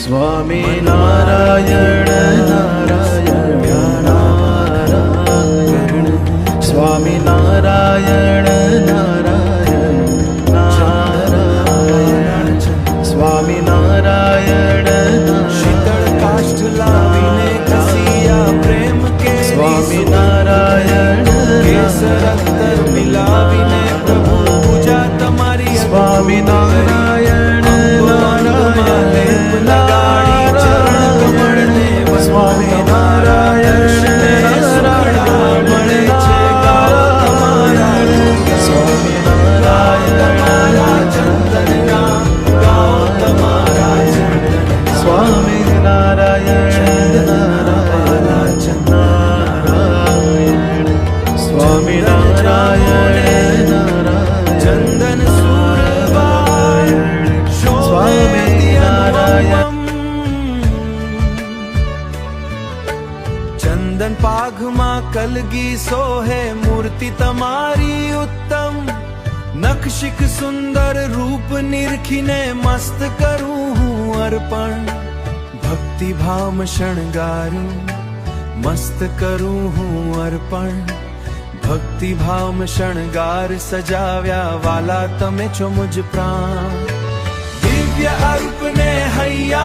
સ્વામી નારાયણ નારાયણ નારાયણ સ્વામી નારાયણ નારાયણ નારાયણ સ્વામી નારાયણ શીતળ કાષ્ઠ લાવીને ઘસીયા પ્રેમ કે સ્વામી નારાયણ કેસર અત્તર મિલાવીને પ્રભુ પૂજા તમારી સ્વામી નારાયણ સ્વામી ચંદન પાઘમાં કલગી સોહે મૂર્તિ તમારી ઉત્તમ નખશિખ સુંદર રૂપ નિરખીને મસ્ત કરું હું અર્પણ ભક્તિ ભાવ શણગારું મસ્ત કરું હું અર્પણ ભક્તિ ભાવ શણગાર સજાવ્યા વાલા તમે છો મુજ પ્રાણ દિવ્ય અર્પને હૈયા